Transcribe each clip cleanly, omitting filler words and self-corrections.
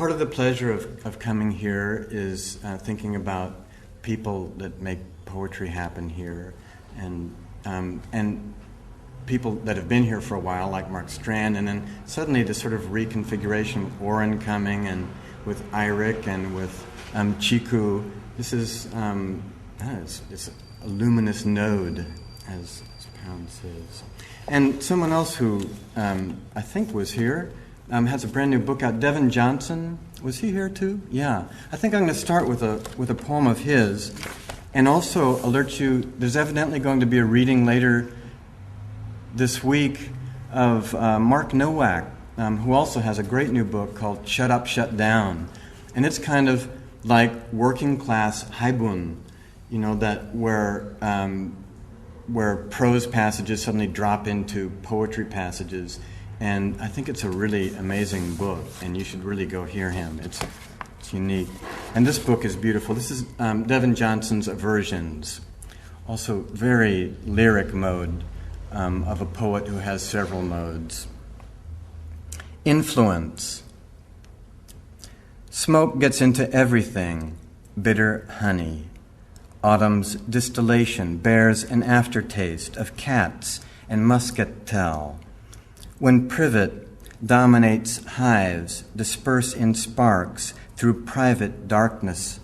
part of the pleasure of coming here is thinking about people that make poetry happen here, and people that have been here for a while, like Mark Strand, and then suddenly the sort of reconfiguration with Oren coming, and with Eirik, and with Chiku. This is it's a luminous node, as Pound says. And someone else who I think was here has a brand new book out. Devin Johnson, was he here too? Yeah. I think I'm going to start with a poem of his, and also alert you. There's evidently going to be a reading later this week of Mark Nowak, who also has a great new book called Shut Up, Shut Down. And it's kind of like working class haibun, that where prose passages suddenly drop into poetry passages. And I think it's a really amazing book, and you should really go hear him. It's unique. And this book is beautiful. This is Devin Johnson's Aversions, also very lyric mode of a poet who has several modes. Influence. Smoke gets into everything, bitter honey. Autumn's distillation bears an aftertaste of cats and muscatel. When privet dominates hives, disperse in sparks through private darkness,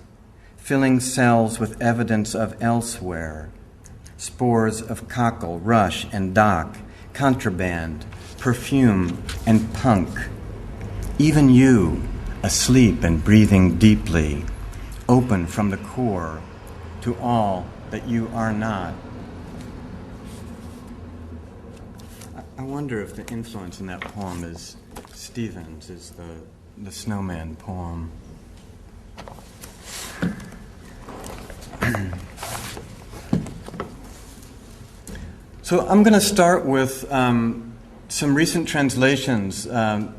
filling cells with evidence of elsewhere. Spores of cockle, rush, and dock, contraband, perfume, and punk. Even you, asleep and breathing deeply, open from the core to all that you are not. I wonder if the influence in that poem is Stevens, is the snowman poem. So I'm going to start with some recent translations. A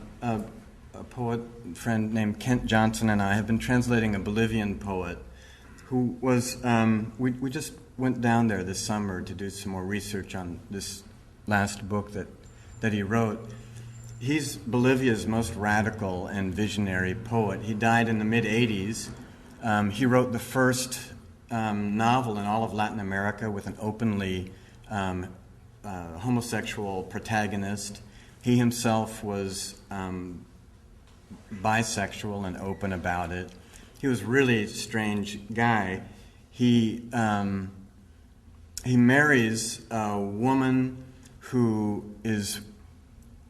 poet friend named Kent Johnson and I have been translating a Bolivian poet who was, we just went down there this summer to do some more research on this last book that he wrote. He's Bolivia's most radical and visionary poet. He died in the mid-'80s. He wrote the first novel in all of Latin America with an openly homosexual protagonist. He himself was bisexual and open about it. He was really a strange guy. He marries a woman who is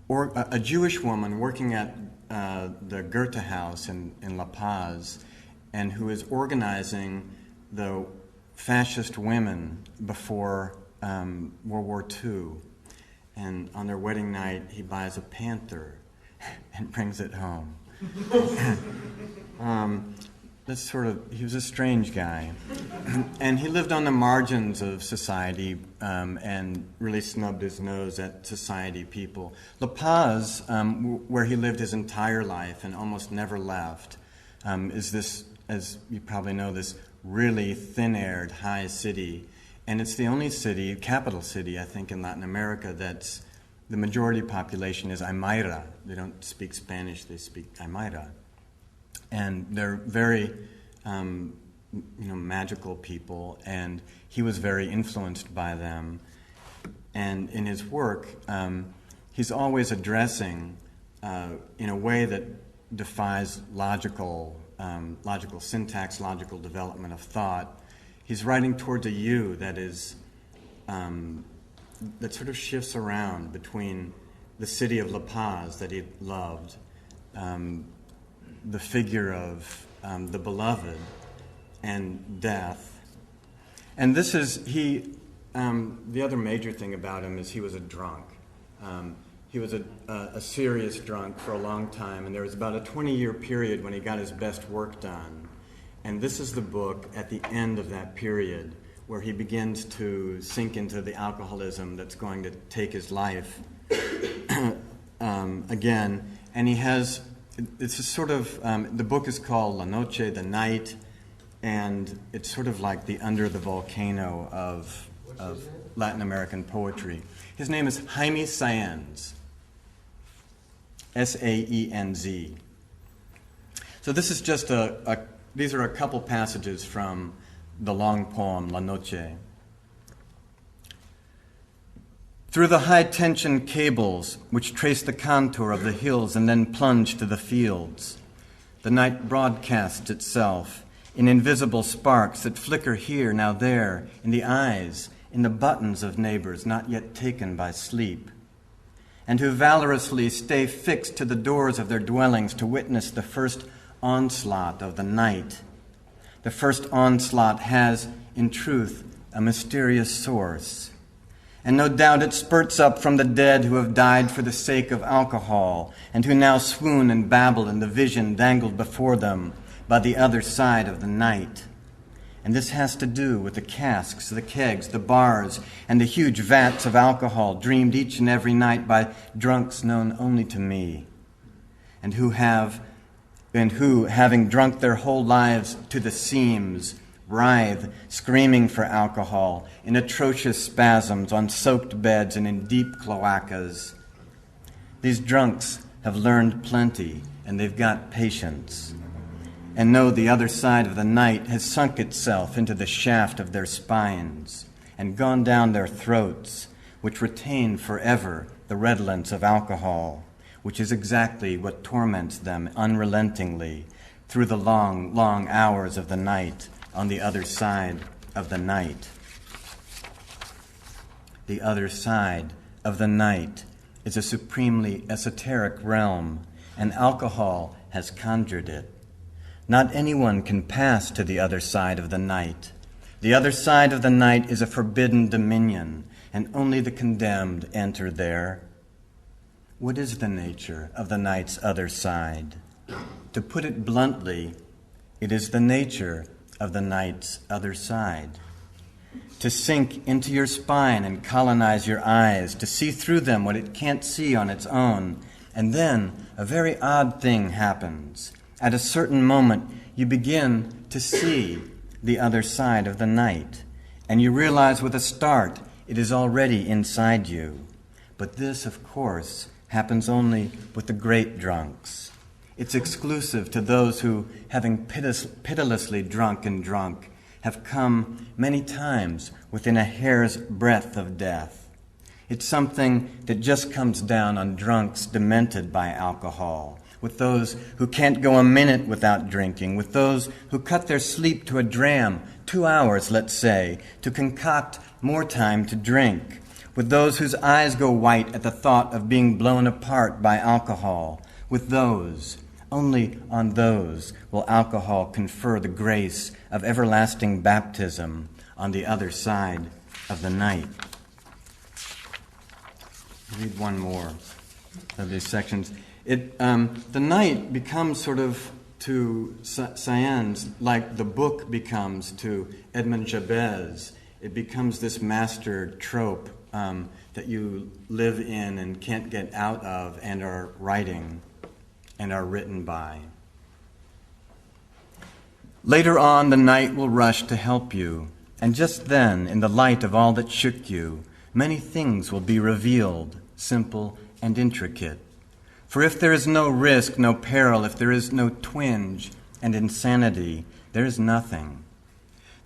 a Jewish woman working at the Goethe House in La Paz, and who is organizing the fascist women before World War II. And on their wedding night, he buys a panther and brings it home. He was a strange guy. And he lived on the margins of society and really snubbed his nose at society people. La Paz, where he lived his entire life and almost never left, is this, as you probably know, this really thin-aired, high city. And it's the only city, capital city, I think, in Latin America that's the majority population is Aymara. They don't speak Spanish, they speak Aymara. And they're very, magical people, and he was very influenced by them. And in his work, he's always addressing, in a way that defies logical syntax, logical development of thought. He's writing towards a you that is, that sort of shifts around between the city of La Paz that he loved, the figure of the beloved, and death. And this is, the other major thing about him is he was a drunk. He was a serious drunk for a long time, and there was about a 20-year period when he got his best work done. And this is the book at the end of that period where he begins to sink into the alcoholism that's going to take his life again. And he has, it's a sort of, the book is called La Noche, the Night, and it's sort of like the Under the Volcano of Latin American poetry. His name is Jaime Saenz, Saenz. So this is just these are a couple passages from the long poem La Noche. Through the high-tension cables which trace the contour of the hills and then plunge to the fields, the night broadcasts itself in invisible sparks that flicker here, now there, in the eyes, in the buttons of neighbors not yet taken by sleep, and who valorously stay fixed to the doors of their dwellings to witness the first onslaught of the night. The first onslaught has, in truth, a mysterious source. And no doubt it spurts up from the dead who have died for the sake of alcohol and who now swoon and babble in the vision dangled before them by the other side of the night. And this has to do with the casks, the kegs, the bars, and the huge vats of alcohol dreamed each and every night by drunks known only to me, and who, having drunk their whole lives to the seams, writhe, screaming for alcohol, in atrocious spasms on soaked beds and in deep cloacas. These drunks have learned plenty, and they've got patience, and know the other side of the night has sunk itself into the shaft of their spines and gone down their throats, which retain forever the redolence of alcohol, which is exactly what torments them unrelentingly through the long, long hours of the night on the other side of the night. The other side of the night is a supremely esoteric realm, and alcohol has conjured it. Not anyone can pass to the other side of the night. The other side of the night is a forbidden dominion, and only the condemned enter there. What is the nature of the night's other side? To put it bluntly, it is the nature of the night's other side. To sink into your spine and colonize your eyes, to see through them what it can't see on its own. And then a very odd thing happens. At a certain moment, you begin to see the other side of the night, and you realize with a start it is already inside you. But this, of course, happens only with the great drunks. It's exclusive to those who, having pitilessly drunk, have come many times within a hair's breadth of death. It's something that just comes down on drunks demented by alcohol, with those who can't go a minute without drinking, with those who cut their sleep to a dram, 2 hours, let's say, to concoct more time to drink, with those whose eyes go white at the thought of being blown apart by alcohol, with those, only on those will alcohol confer the grace of everlasting baptism on the other side of the night. I'll read one more of these sections. The night becomes sort of to Sayen's like the book becomes to Edmond Jabez. It becomes this master trope that you live in and can't get out of and are writing and are written by. Later on, the night will rush to help you, and just then, in the light of all that shook you, many things will be revealed, simple and intricate. For if there is no risk, no peril, if there is no twinge and insanity, there is nothing.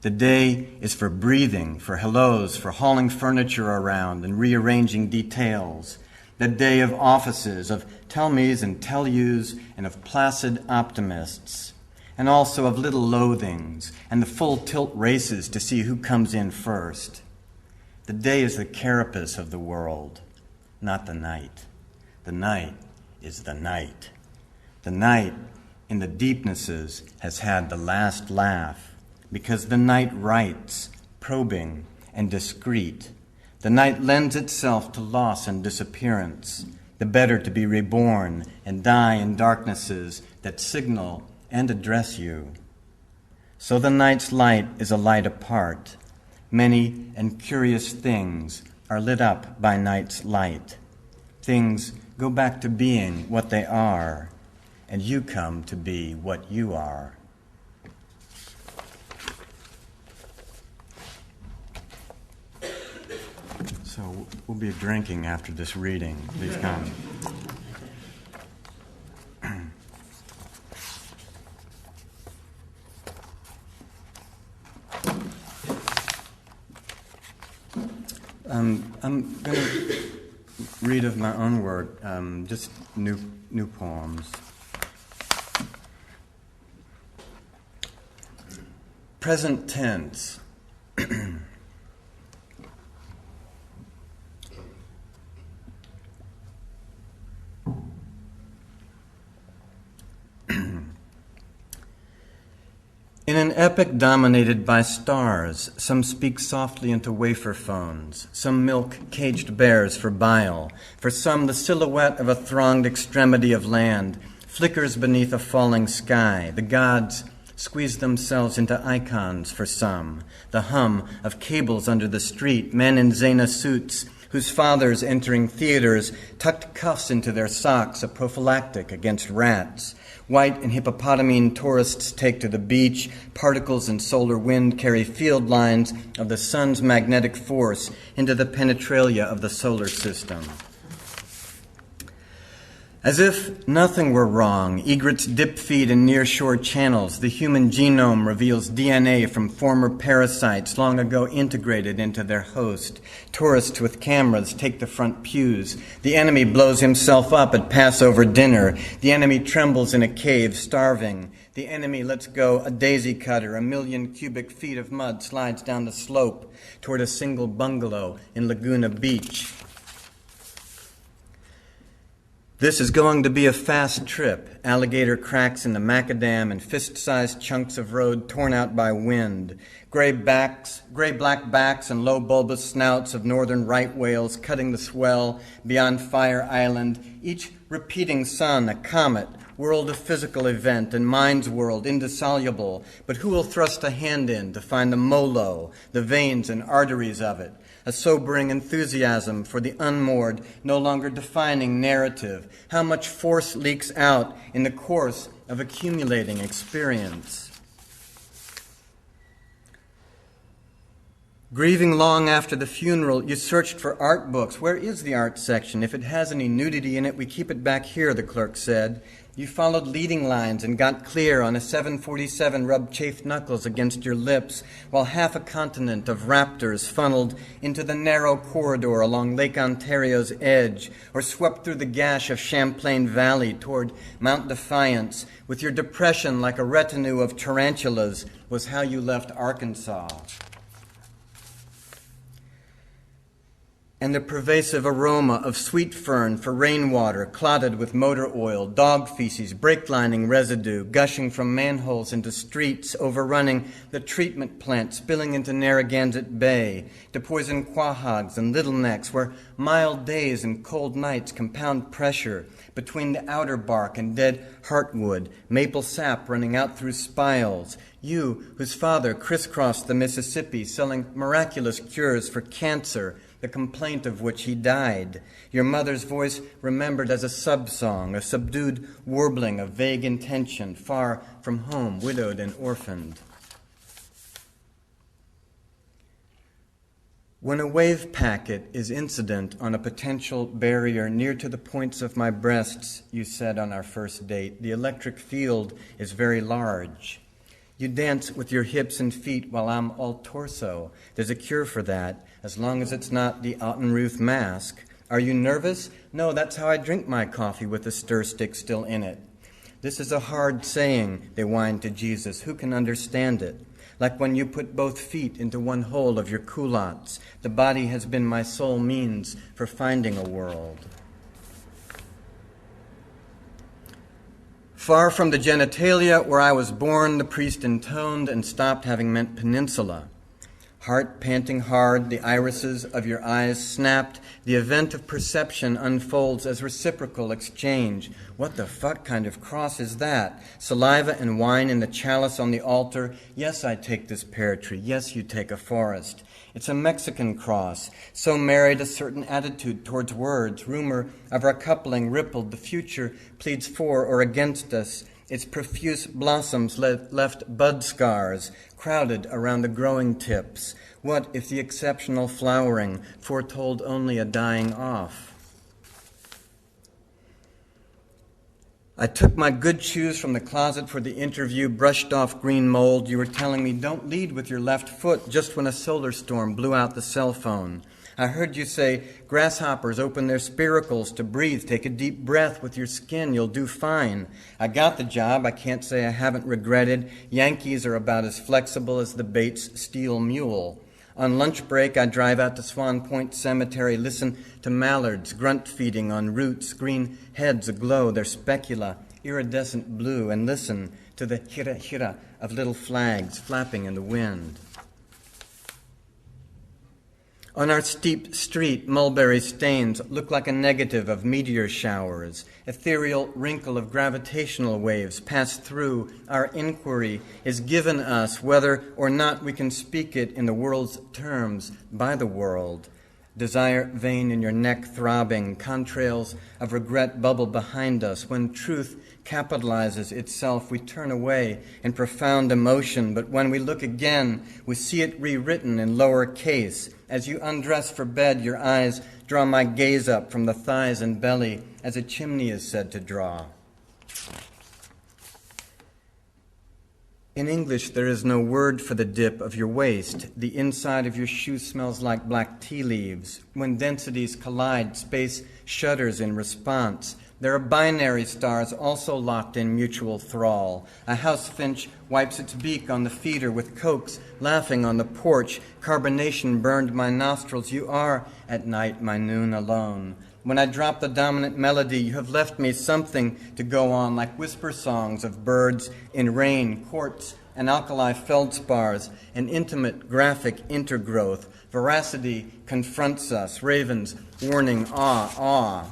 The day is for breathing, for hellos, for hauling furniture around and rearranging details. The day of offices, of tell-me's and tell-you's, and of placid optimists, and also of little loathings, and the full tilt races to see who comes in first. The day is the carapace of the world, not the night. The night is the night. The night, in the deepnesses, has had the last laugh, because the night writes, probing and discreet. The night lends itself to loss and disappearance, the better to be reborn and die in darknesses that signal and address you. So the night's light is a light apart. Many and curious things are lit up by night's light. Things go back to being what they are, and you come to be what you are. So we'll be drinking after this reading. Please come. I'm going to read of my own work, just new poems. Present tense. In an epic dominated by stars, some speak softly into wafer phones, some milk caged bears for bile, for some the silhouette of a thronged extremity of land flickers beneath a falling sky. The gods squeeze themselves into icons for some, the hum of cables under the street, men in Zena suits whose fathers entering theaters tucked cuffs into their socks, a prophylactic against rats. White and hippopotamine tourists take to the beach. Particles and solar wind carry field lines of the sun's magnetic force into the penetralia of the solar system. As if nothing were wrong, egrets dip feed in near-shore channels. The human genome reveals DNA from former parasites long ago integrated into their host. Tourists with cameras take the front pews. The enemy blows himself up at Passover dinner. The enemy trembles in a cave, starving. The enemy lets go a daisy cutter. 1,000,000 cubic feet of mud slides down the slope toward a single bungalow in Laguna Beach. This is going to be a fast trip. Alligator cracks in the macadam and fist-sized chunks of road torn out by wind. Gray-black backs and low bulbous snouts of northern right whales cutting the swell beyond Fire Island. Each repeating sun, a comet, world of physical event, and mind's world, indissoluble. But who will thrust a hand in to find the molo, the veins and arteries of it? A sobering enthusiasm for the unmoored, no longer defining narrative. How much force leaks out in the course of accumulating experience. Grieving long after the funeral, you searched for art books. Where is the art section? If it has any nudity in it, we keep it back here, the clerk said. You followed leading lines and got clear on a 747, rubbed chafed knuckles against your lips, while half a continent of raptors funneled into the narrow corridor along Lake Ontario's edge, or swept through the gash of Champlain Valley toward Mount Defiance, with your depression like a retinue of tarantulas, was how you left Arkansas. And the pervasive aroma of sweet fern for rainwater clotted with motor oil, dog feces, brake lining residue, gushing from manholes into streets, overrunning the treatment plant, spilling into Narragansett Bay, to poison quahogs and little necks, where mild days and cold nights compound pressure between the outer bark and dead heartwood, maple sap running out through spiles. You, whose father crisscrossed the Mississippi, selling miraculous cures for cancer, the complaint of which he died. Your mother's voice remembered as a subsong, a subdued warbling of vague intention, far from home, widowed and orphaned. When a wave packet is incident on a potential barrier near to the points of my breasts, you said on our first date, the electric field is very large. You dance with your hips and feet while I'm all torso. There's a cure for that, as long as it's not the Ottenruth mask. Are you nervous? No, that's how I drink my coffee with the stir stick still in it. This is a hard saying, they whined to Jesus. Who can understand it? Like when you put both feet into one hole of your culottes. The body has been my sole means for finding a world. Far from the genitalia where I was born, the priest intoned and stopped having meant peninsula. Heart panting hard, the irises of your eyes snapped. The event of perception unfolds as reciprocal exchange. What the fuck kind of cross is that? Saliva and wine in the chalice on the altar. Yes, I take this pear tree. Yes, you take a forest. It's a Mexican cross. So married a certain attitude towards words. Rumor of our coupling rippled. The future pleads for or against us. Its profuse blossoms left bud scars crowded around the growing tips. What if the exceptional flowering foretold only a dying off? I took my good shoes from the closet for the interview, brushed off green mold. You were telling me, don't lead with your left foot just when a solar storm blew out the cell phone. I heard you say, grasshoppers open their spiracles to breathe. Take a deep breath with your skin. You'll do fine. I got the job. I can't say I haven't regretted. Yankees are about as flexible as the Bates steel mule. On lunch break, I drive out to Swan Point Cemetery, listen to mallards grunt feeding on roots, green heads aglow, their specula iridescent blue, and listen to the hira hira of little flags flapping in the wind. On our steep street, mulberry stains look like a negative of meteor showers. Ethereal wrinkle of gravitational waves pass through. Our inquiry is given us whether or not we can speak it in the world's terms by the world. Desire vein in your neck throbbing, contrails of regret bubble behind us. When truth capitalizes itself, we turn away in profound emotion, but when we look again, we see it rewritten in lower case. As you undress for bed, your eyes draw my gaze up from the thighs and belly, as a chimney is said to draw. In English, there is no word for the dip of your waist. The inside of your shoe smells like black tea leaves. When densities collide, space shudders in response. There are binary stars also locked in mutual thrall. A house finch wipes its beak on the feeder with coax laughing on the porch. Carbonation burned my nostrils. You are, at night, my noon alone. When I drop the dominant melody, you have left me something to go on, like whisper songs of birds in rain, quartz and alkali feldspars, an intimate graphic intergrowth. Veracity confronts us, ravens warning awe, awe.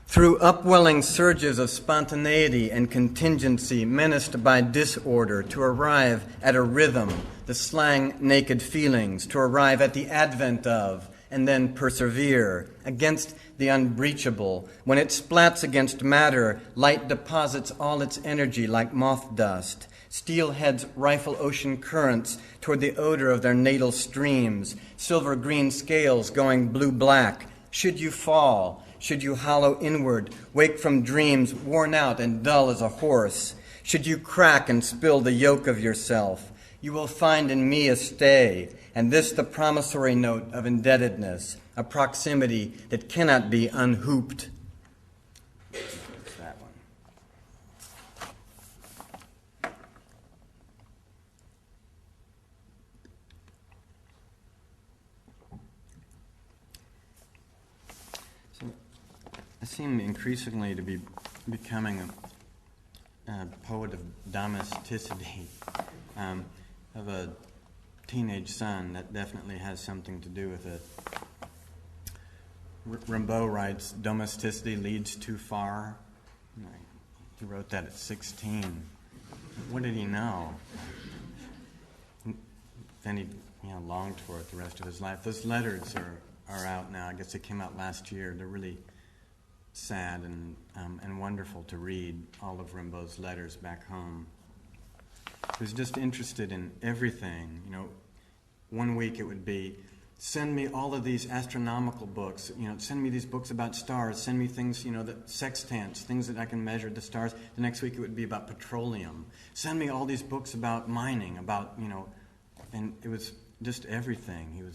Through upwelling surges of spontaneity and contingency, menaced by disorder, to arrive at a rhythm, the slang naked feelings, to arrive at the advent of, and then persevere against the unbreachable. When it splats against matter, light deposits all its energy like moth dust. Steelheads rifle ocean currents toward the odor of their natal streams, silver green scales going blue-black. Should you fall, should you hollow inward, wake from dreams worn out and dull as a horse, should you crack and spill the yoke of yourself, you will find in me a stay, and this the promissory note of indebtedness, a proximity that cannot be unhooped. That one. So, I seem increasingly to be becoming a poet of domesticity. Of a teenage son, that definitely has something to do with it. Rimbaud writes, domesticity leads too far. He wrote that at 16. What did he know? Then he longed for it the rest of his life. Those letters are out now. I guess they came out last year. They're really sad and wonderful to read, all of Rimbaud's letters back home. He was just interested in everything. One week it would be, send me all of these astronomical books. Send me these books about stars. Send me things, that sextants, things that I can measure the stars. The next week it would be about petroleum. Send me all these books about mining, and it was just everything.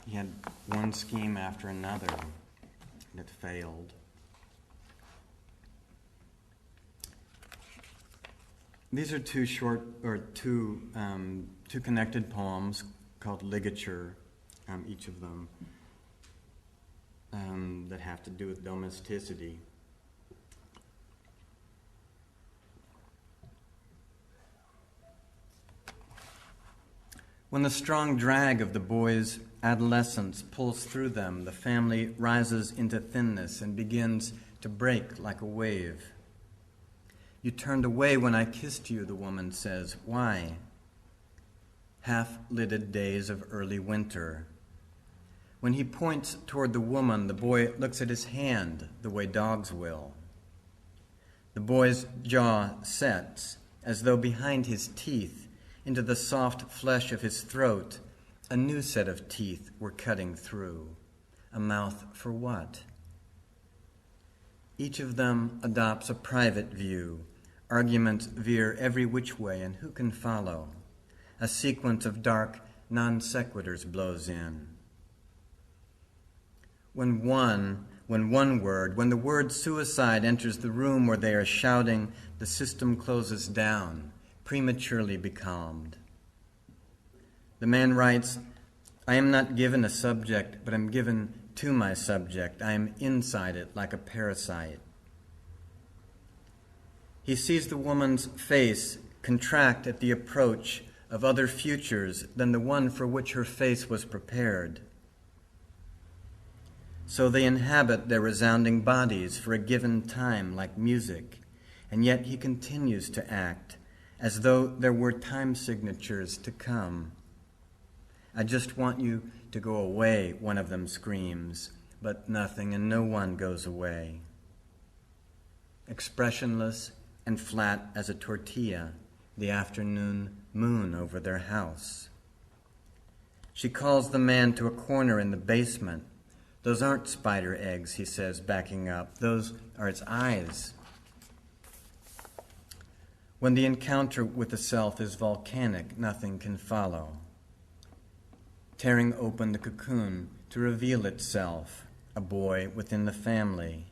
He had one scheme after another that failed. These are two connected poems called Ligature, each of them, that have to do with domesticity. When the strong drag of the boy's adolescence pulls through them, the family rises into thinness and begins to break like a wave. You turned away when I kissed you, the woman says. Why? Half-lidded days of early winter. When he points toward the woman, the boy looks at his hand the way dogs will. The boy's jaw sets, as though behind his teeth, into the soft flesh of his throat, a new set of teeth were cutting through. A mouth for what? Each of them adopts a private view. Arguments veer every which way, and who can follow? A sequence of dark non sequiturs blows in. When the word suicide enters the room where they are shouting, the system closes down, prematurely becalmed. The man writes, I am not given a subject, but am given to my subject. I am inside it like a parasite. He sees the woman's face contract at the approach of other futures than the one for which her face was prepared. So they inhabit their resounding bodies for a given time like music, and yet he continues to act as though there were time signatures to come. I just want you to go away, one of them screams, but nothing and no one goes away. Expressionless and flat as a tortilla, the afternoon moon over their house. She calls the man to a corner in the basement. Those aren't spider eggs, he says, backing up. Those are its eyes. When the encounter with the self is volcanic, nothing can follow. Tearing open the cocoon to reveal itself, a boy within the family,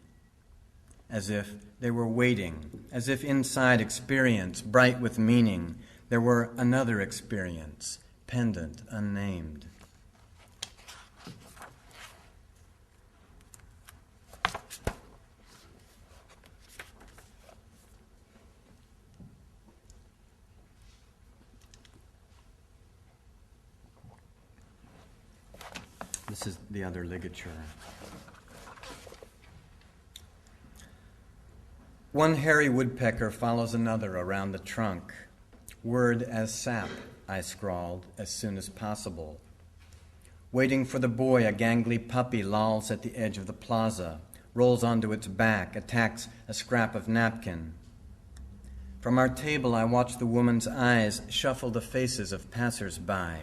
as if they were waiting, as if inside experience, bright with meaning, there were another experience, pendant, unnamed. This is the other ligature. One hairy woodpecker follows another around the trunk. Word as sap, I scrawled, as soon as possible. Waiting for the boy, a gangly puppy lolls at the edge of the plaza, rolls onto its back, attacks a scrap of napkin. From our table, I watch the woman's eyes shuffle the faces of passers-by.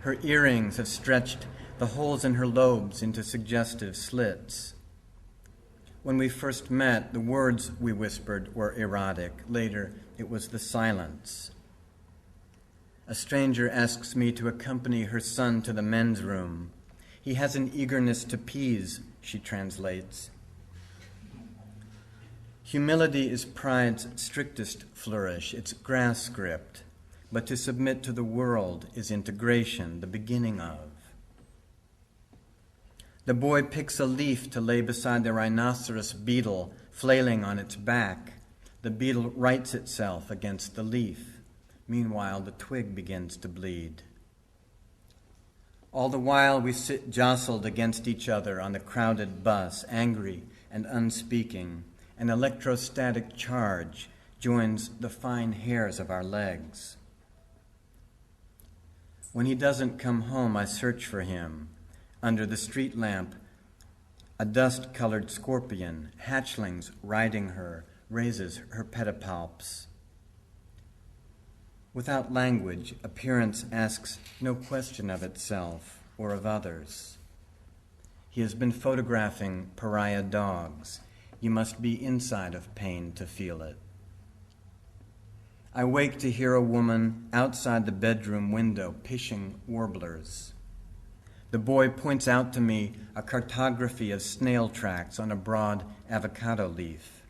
Her earrings have stretched the holes in her lobes into suggestive slits. When we first met, the words we whispered were erotic. Later, it was the silence. A stranger asks me to accompany her son to the men's room. He has an eagerness to please, she translates. Humility is pride's strictest flourish, its grass script, but to submit to the world is integration, the beginning of. The boy picks a leaf to lay beside the rhinoceros beetle flailing on its back. The beetle rights itself against the leaf. Meanwhile, the twig begins to bleed. All the while, we sit jostled against each other on the crowded bus, angry and unspeaking. An electrostatic charge joins the fine hairs of our legs. When he doesn't come home, I search for him. Under the street lamp, a dust-colored scorpion, hatchlings riding her, raises her pedipalps. Without language, appearance asks no question of itself or of others. He has been photographing pariah dogs. You must be inside of pain to feel it. I wake to hear a woman outside the bedroom window pishing warblers. The boy points out to me a cartography of snail tracks on a broad avocado leaf.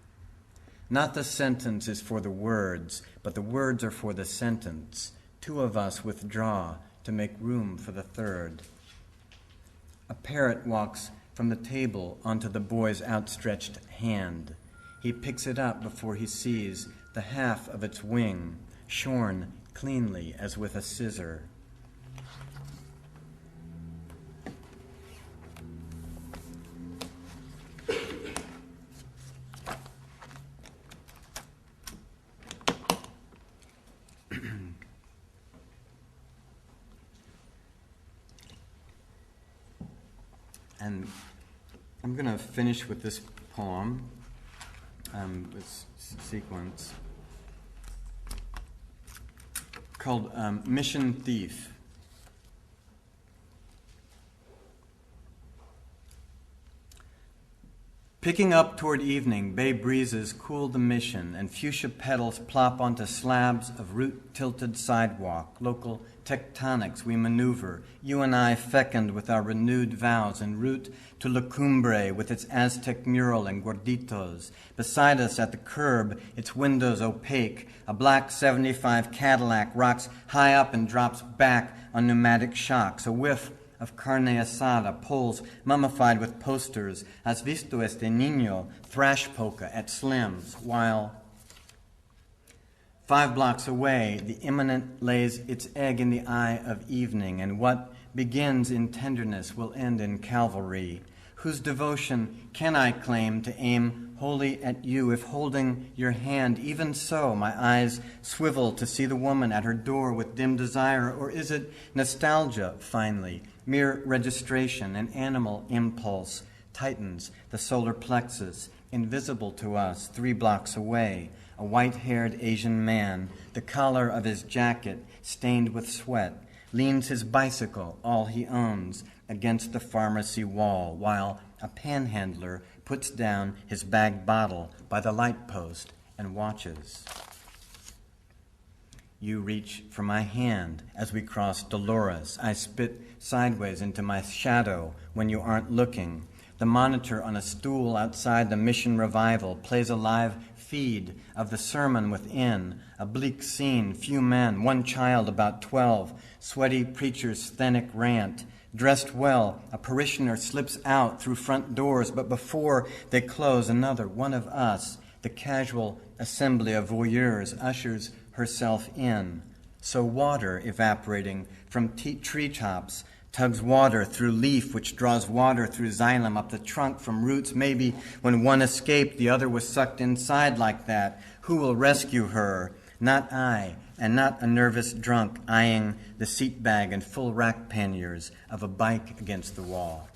Not the sentence is for the words, but the words are for the sentence. Two of us withdraw to make room for the third. A parrot walks from the table onto the boy's outstretched hand. He picks it up before he sees the half of its wing shorn cleanly as with a scissor. And I'm going to finish with this poem, this sequence, called Mission Thief. Picking up toward evening, bay breezes cool the mission, and fuchsia petals plop onto slabs of root-tilted sidewalk. Local tectonics we maneuver, you and I fecund with our renewed vows, en route to La Cumbre with its Aztec mural and gorditos. Beside us at the curb, its windows opaque, a black 75 Cadillac rocks high up and drops back on pneumatic shocks. A whiff of carne asada, poles mummified with posters, has visto este niño, thrash polka at Slim's, while 5 blocks away, the imminent lays its egg in the eye of evening, and what begins in tenderness will end in Calvary. Whose devotion can I claim to aim wholly at you, if holding your hand, even so, my eyes swivel to see the woman at her door with dim desire? Or is it nostalgia, finally, mere registration, an animal impulse, tightens the solar plexus, invisible to us 3 blocks away, a white-haired Asian man, the collar of his jacket stained with sweat, leans his bicycle, all he owns, against the pharmacy wall, while a panhandler puts down his bagged bottle by the light post and watches. You reach for my hand as we cross Dolores. I spit sideways into my shadow when you aren't looking. The monitor on a stool outside the Mission Revival plays a live feed of the sermon within, a bleak scene, few men, 1 child about 12, sweaty preacher's sthenic rant. Dressed well, a parishioner slips out through front doors, but before they close, another, one of us, the casual assembly of voyeurs, ushers herself in. So water evaporating from treetops tugs water through leaf, which draws water through xylem up the trunk from roots. Maybe when one escaped, the other was sucked inside like that. Who will rescue her? Not I, and not a nervous drunk eyeing the seat bag and full rack panniers of a bike against the wall.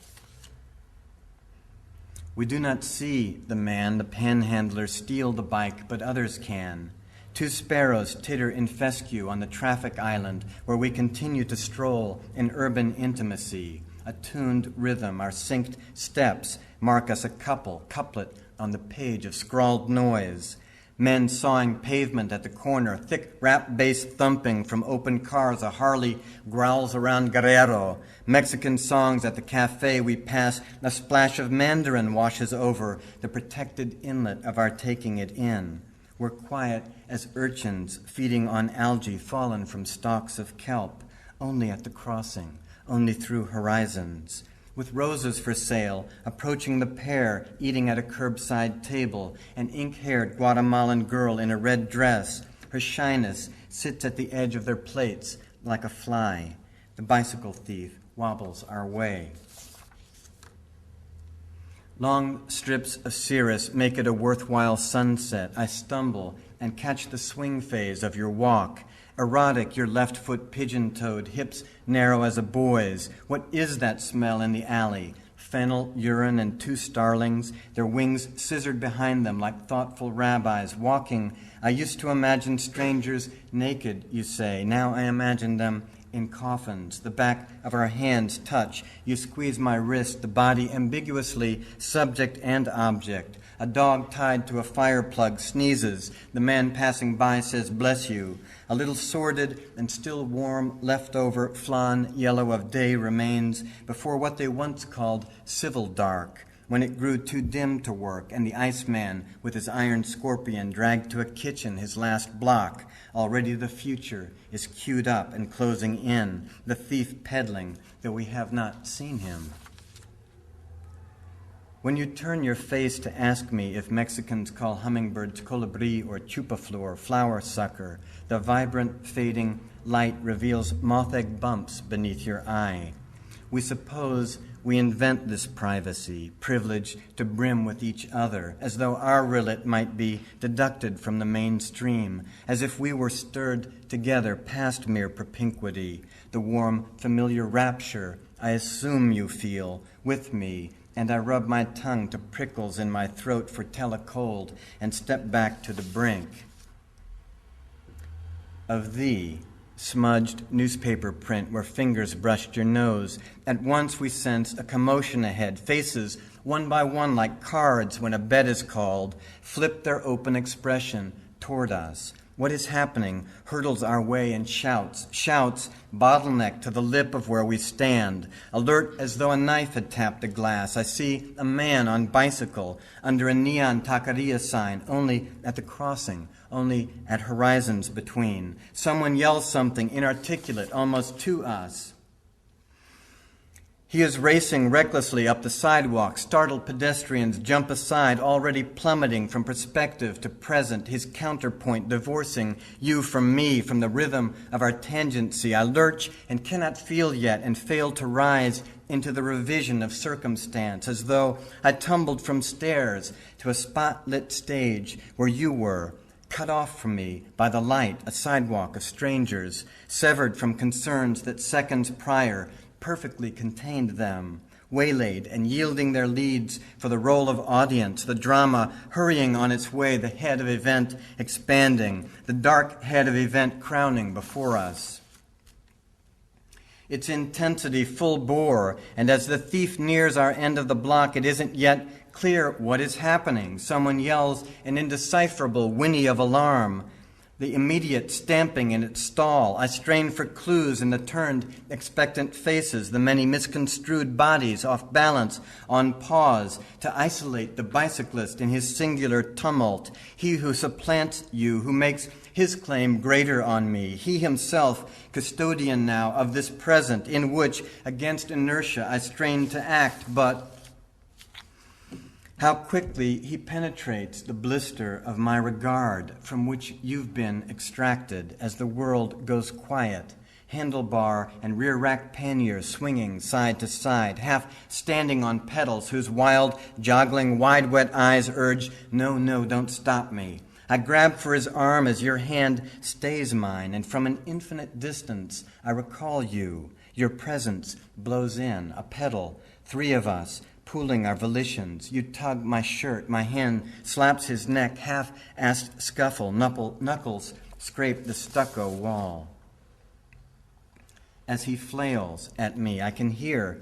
We do not see the man, the panhandler, steal the bike, but others can. 2 sparrows titter in fescue on the traffic island where we continue to stroll in urban intimacy. A tuned rhythm, our synced steps mark us a couplet on the page of scrawled noise. Men sawing pavement at the corner, thick rap bass thumping from open cars. A Harley growls around Guerrero. Mexican songs at the cafe we pass. A splash of Mandarin washes over the protected inlet of our taking it in. We're quiet as urchins feeding on algae fallen from stalks of kelp, only at the crossing, only through horizons. With roses for sale, approaching the pair, eating at a curbside table, an ink-haired Guatemalan girl in a red dress. Her shyness sits at the edge of their plates like a fly. The bicycle thief wobbles our way. Long strips of cirrus make it a worthwhile sunset. I stumble and catch the swing phase of your walk. Erotic, your left foot pigeon-toed, hips narrow as a boy's. What is that smell in the alley? Fennel, urine, and 2 starlings, their wings scissored behind them like thoughtful rabbis, walking. I used to imagine strangers naked, you say. Now I imagine them in coffins. The back of our hands touch. You squeeze my wrist, the body ambiguously subject and object. A dog tied to a fire plug sneezes. The man passing by says, "Bless you." A little sordid and still warm leftover flan yellow of day remains before what they once called civil dark, when it grew too dim to work, and the Iceman with his iron scorpion dragged to a kitchen his last block. Already the future is queued up and closing in, the thief peddling, though we have not seen him. When you turn your face to ask me if Mexicans call hummingbirds colibri or chupaflor, flower sucker, the vibrant, fading light reveals moth-egg bumps beneath your eye. We suppose we invent this privacy, privilege to brim with each other, as though our rillet might be deducted from the mainstream, as if we were stirred together past mere propinquity, the warm, familiar rapture I assume you feel with me, and I rub my tongue to prickles in my throat for telecold and step back to the brink of thee, smudged newspaper print where fingers brushed your nose. At once we sense a commotion ahead, faces one by one like cards when a bet is called, flip their open expression toward us. What is happening hurtles our way in shouts, bottleneck to the lip of where we stand. Alert as though a knife had tapped a glass, I see a man on bicycle under a neon taqueria sign, only at the crossing, only at horizons between. Someone yells something inarticulate almost to us. He is racing recklessly up the sidewalk. Startled pedestrians jump aside, already plummeting from perspective to present, his counterpoint divorcing you from me, from the rhythm of our tangency. I lurch and cannot feel yet and fail to rise into the revision of circumstance, as though I tumbled from stairs to a spot-lit stage where you were, cut off from me by the light, a sidewalk of strangers, severed from concerns that seconds prior perfectly contained them, waylaid and yielding their leads for the role of audience, the drama hurrying on its way, the head of event expanding, the dark head of event crowning before us. Its intensity full bore, and as the thief nears our end of the block, it isn't yet clear what is happening. Someone yells an indecipherable whinny of alarm. The immediate stamping in its stall. I strain for clues in the turned, expectant faces, the many misconstrued bodies off balance, on pause, to isolate the bicyclist in his singular tumult, he who supplants you, who makes his claim greater on me, he himself custodian now of this present in which, against inertia, I strain to act, but how quickly he penetrates the blister of my regard from which you've been extracted as the world goes quiet, handlebar and rear rack pannier swinging side to side, half standing on pedals whose wild, joggling, wide-wet eyes urge, no, no, don't stop me. I grab for his arm as your hand stays mine, and from an infinite distance I recall you. Your presence blows in, a pedal, three of us, pooling our volitions. You tug my shirt, my hand slaps his neck, half-assed scuffle, knuckles scrape the stucco wall. As he flails at me, I can hear,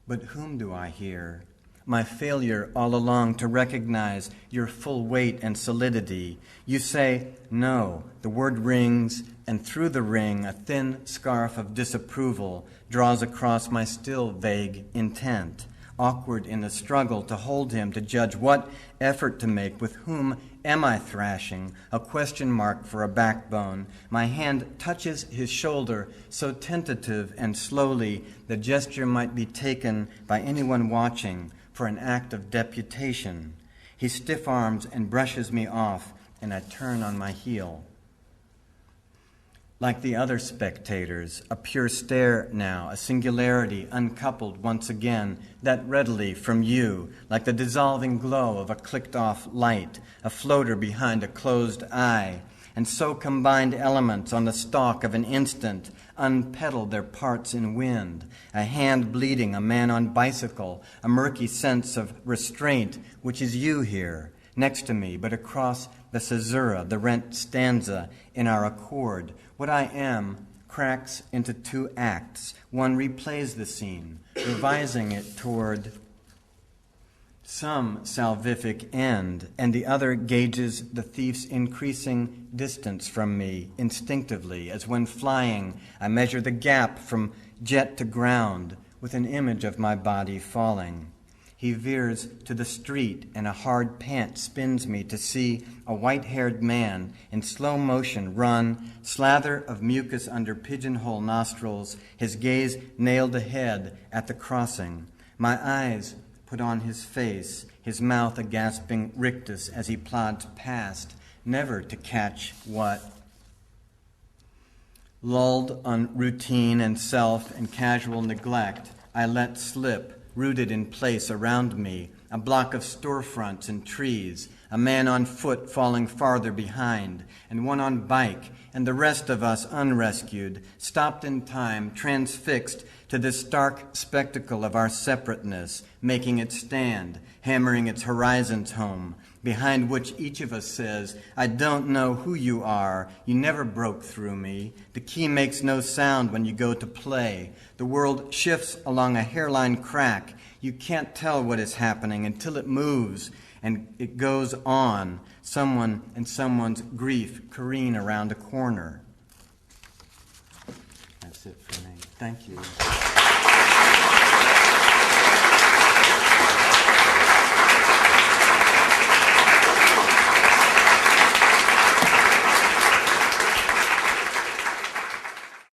but whom do I hear? My failure all along to recognize your full weight and solidity. You say, no, the word rings, and through the ring a thin scarf of disapproval draws across my still vague intent. Awkward in the struggle to hold him, to judge what effort to make, with whom am I thrashing, a question mark for a backbone. My hand touches his shoulder, so tentative and slowly the gesture might be taken by anyone watching for an act of deputation. He stiff arms and brushes me off, and I turn on my heel. Like the other spectators, a pure stare now, a singularity uncoupled once again, that readily from you, like the dissolving glow of a clicked-off light, a floater behind a closed eye, and so combined elements on the stalk of an instant, unpedaled their parts in wind, a hand bleeding, a man on bicycle, a murky sense of restraint, which is you here, next to me, but across the caesura, the rent stanza in our accord. What I am cracks into two acts. One replays the scene, revising it toward some salvific end, and the other gauges the thief's increasing distance from me instinctively, as when flying I measure the gap from jet to ground with an image of my body falling. He veers to the street, and a hard pant spins me to see a white-haired man in slow motion run, slather of mucus under pigeonhole nostrils, his gaze nailed ahead at the crossing. My eyes put on his face, his mouth a gasping rictus as he plods past, never to catch what. Lulled on routine and self and casual neglect, I let slip, rooted in place around me, a block of storefronts and trees, a man on foot falling farther behind, and one on bike, and the rest of us unrescued, stopped in time, transfixed to this stark spectacle of our separateness, making it stand, hammering its horizons home, behind which each of us says, I don't know who you are. You never broke through me. The key makes no sound when you go to play. The world shifts along a hairline crack. You can't tell what is happening until it moves, and it goes on. Someone and someone's grief careen around a corner. That's it for me. Thank you.